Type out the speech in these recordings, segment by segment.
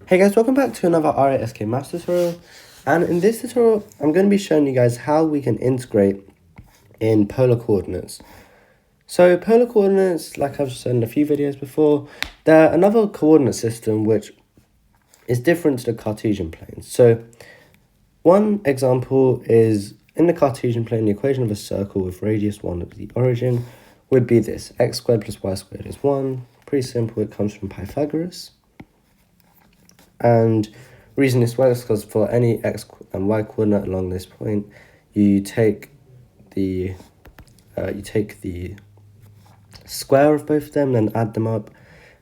Hey guys, welcome back to another RASK Maths tutorial. And in this tutorial, I'm going to be showing you guys how we can integrate in polar coordinates. So polar coordinates, like I've said in a few videos before, they're another coordinate system which is different to the Cartesian plane. So one example is in the Cartesian plane, the equation of a circle with radius 1 at the origin would be this. X squared plus y squared is 1. Pretty simple, it comes from Pythagoras. And reason this works because for any x and y coordinate along this point, you take the square of both of them, then add them up,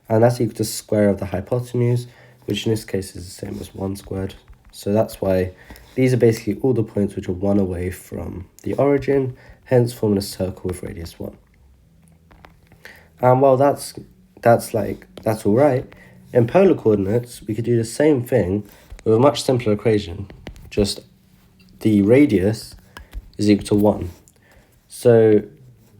and that's equal to the square of the hypotenuse, which in this case is the same as 1 squared. So that's why these are basically all the points which are 1 away from the origin, hence forming a circle with radius 1. And while that's all right, in polar coordinates, we could do the same thing with a much simpler equation. Just the radius is equal to 1. So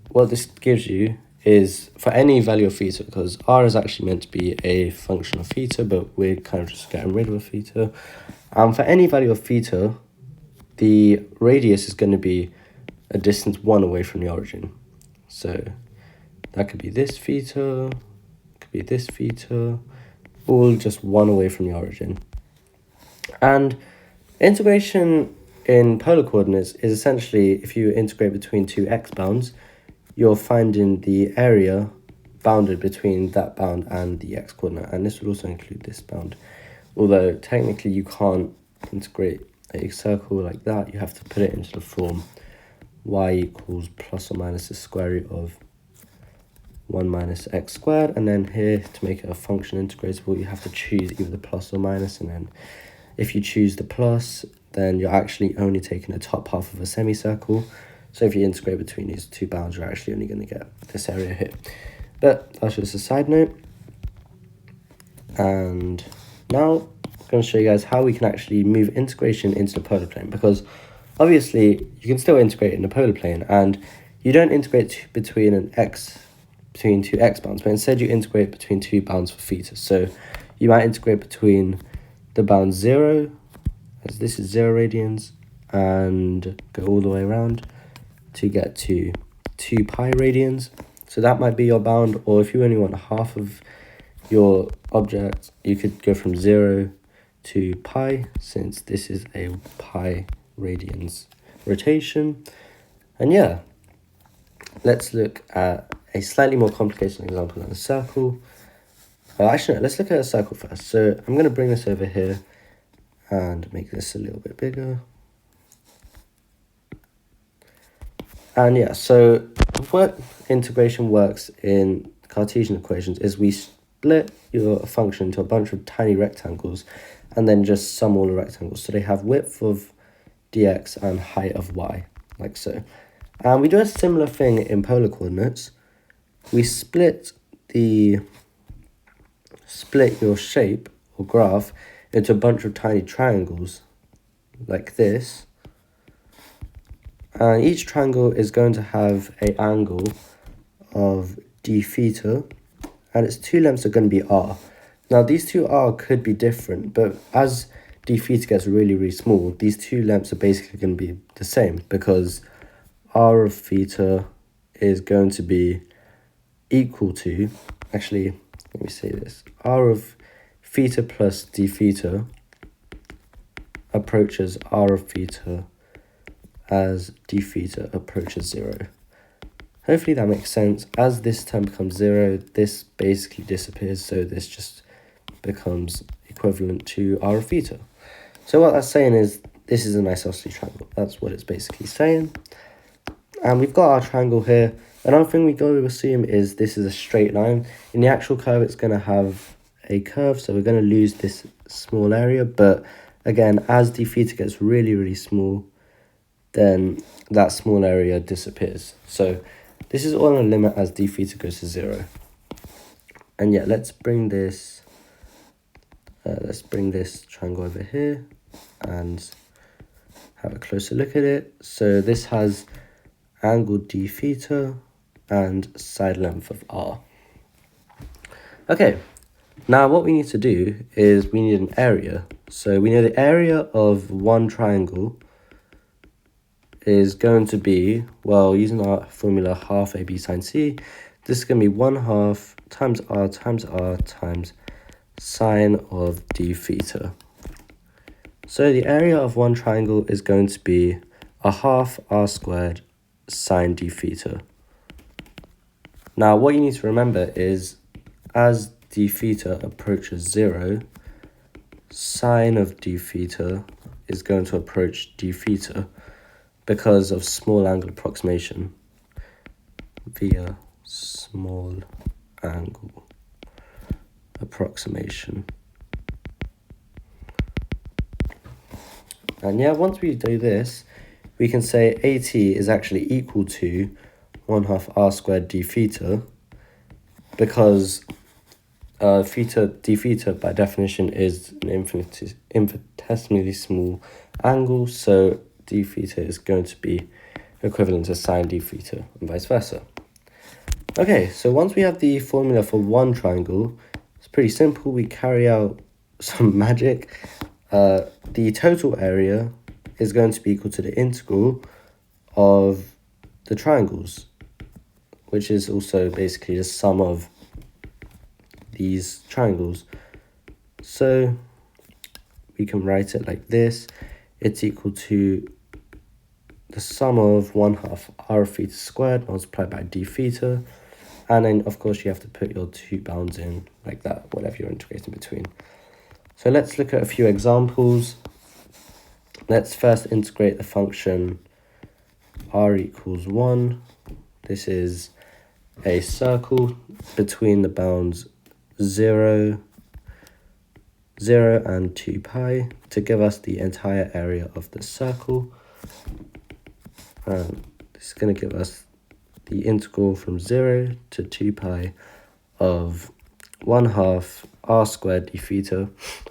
what this gives you is for any value of theta, because r is actually meant to be a function of theta, but we're kind of just getting rid of a theta. For any value of theta, the radius is going to be a distance 1 away from the origin. So that could be this theta, could be this theta, all just 1 away from the origin. And integration in polar coordinates is essentially, if you integrate between two x bounds, you're finding the area bounded between that bound and the x coordinate, and this would also include this bound. Although technically you can't integrate a circle like that, you have to put it into the form y equals plus or minus the square root of 1 minus x squared, and then here to make it a function integratable you have to choose either the plus or minus, and then if you choose the plus then you're actually only taking the top half of a semicircle. So if you integrate between these two bounds you're actually only going to get this area here. But that's just a side note. And now I'm going to show you guys how we can actually move integration into the polar plane, because obviously you can still integrate in the polar plane and you don't integrate between two x bounds, but instead you integrate between two bounds for theta. So you might integrate between the bound 0, as this is 0 radians, and go all the way around to get to 2 pi radians. So that might be your bound, or if you only want half of your object, you could go from 0 to pi, since this is a pi radians rotation. And yeah, let's look at a slightly more complicated example than a circle. Actually, no, let's look at a circle first. So I'm going to bring this over here and make this a little bit bigger. And yeah, so what integration works in Cartesian equations is we split your function into a bunch of tiny rectangles and then just sum all the rectangles. So they have width of dx and height of y, like so. And we do a similar thing in polar coordinates. We split your shape or graph into a bunch of tiny triangles like this. And each triangle is going to have an angle of d theta, and its two lengths are going to be r. Now these two r could be different, but as d theta gets really, really small, these two lengths are basically going to be the same, because r of theta is going to be equal to, actually, let me say this, r of theta plus d theta approaches r of theta as d theta approaches 0. Hopefully that makes sense. As this term becomes 0, this basically disappears, so this just becomes equivalent to r of theta. So what that's saying is this is an isosceles triangle. That's what it's basically saying. And we've got our triangle here. Another thing we got to assume is this is a straight line. In the actual curve, it's going to have a curve, so we're going to lose this small area. But again, as d theta gets really, really small, then that small area disappears. So this is all on a limit as d theta goes to 0. And yeah, let's bring this triangle over here and have a closer look at it. So this has angle d theta and side length of r. Okay, Now what we need to do is we need an area. So we know the area of one triangle is going to be, well, using our formula half AB sine C, this is going to be 1/2 times r times sine of d theta. So the area of one triangle is going to be 1/2 r squared sine d theta. Now what you need to remember is as d theta approaches 0, sine of d theta is going to approach d theta because of small angle approximation via small angle approximation. And yeah, once we do this, we can say AT is actually equal to 1/2 r squared d theta, because d theta by definition is an infinitesimally small angle, so d theta is going to be equivalent to sine d theta and vice versa. Okay, so once we have the formula for one triangle, it's pretty simple. We carry out some magic. The total area is going to be equal to the integral of the triangles, which is also basically the sum of these triangles. So we can write it like this. It's equal to the sum of 1/2 r theta squared multiplied by d theta. And then, of course, you have to put your two bounds in like that, whatever you're integrating between. So let's look at a few examples. Let's first integrate the function r equals 1. This is a circle between the bounds 0, 0 and 2 pi to give us the entire area of the circle. And this is going to give us the integral from 0 to 2 pi of 1/2 r squared d theta.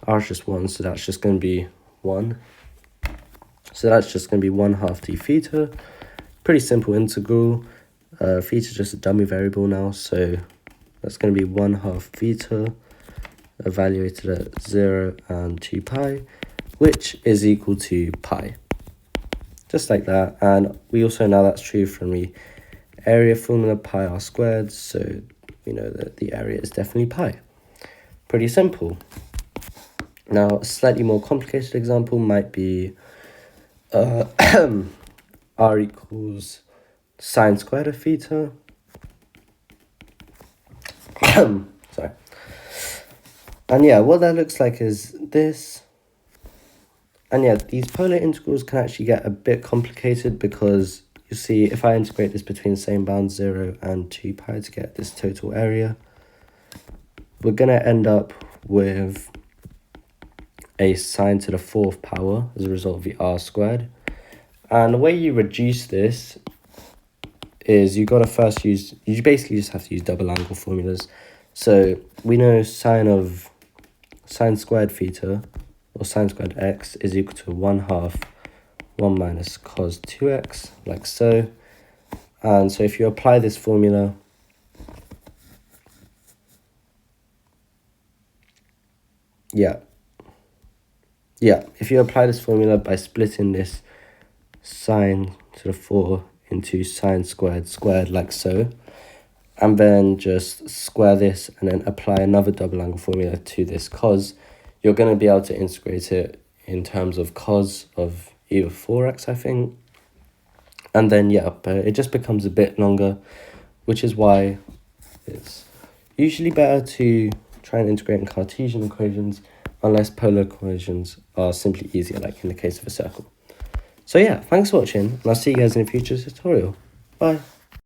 R is just 1, so that's just going to be 1. So that's just going to be 1/2 d theta. Pretty simple integral. Theta is just a dummy variable now, so that's going to be 1/2 theta evaluated at 0 and 2 pi, which is equal to pi. Just like that. And we also know that's true from the area formula, pi r squared, so we know that the area is definitely pi. Pretty simple. Now, a slightly more complicated example might be r equals sine squared of theta. Sorry. And yeah, what that looks like is this. And yeah, these polar integrals can actually get a bit complicated because you see, if I integrate this between the same bounds 0 and 2 pi to get this total area, we're going to end up with a sine to the 4th power as a result of the r squared. And the way you reduce this is you basically just have to use double angle formulas. So we know sine squared theta, or sine squared x, is equal to 1/2 1 minus cos 2x, like so. And so if you apply this formula, if you apply this formula by splitting this sine to the 4 into sine squared, like so, and then just square this and then apply another double angle formula to this cos, you're going to be able to integrate it in terms of cos of either 4x, I think. And then, but it just becomes a bit longer, which is why it's usually better to try and integrate in Cartesian equations, unless polar equations are simply easier, like in the case of a circle. So yeah, thanks for watching, and I'll see you guys in a future tutorial. Bye.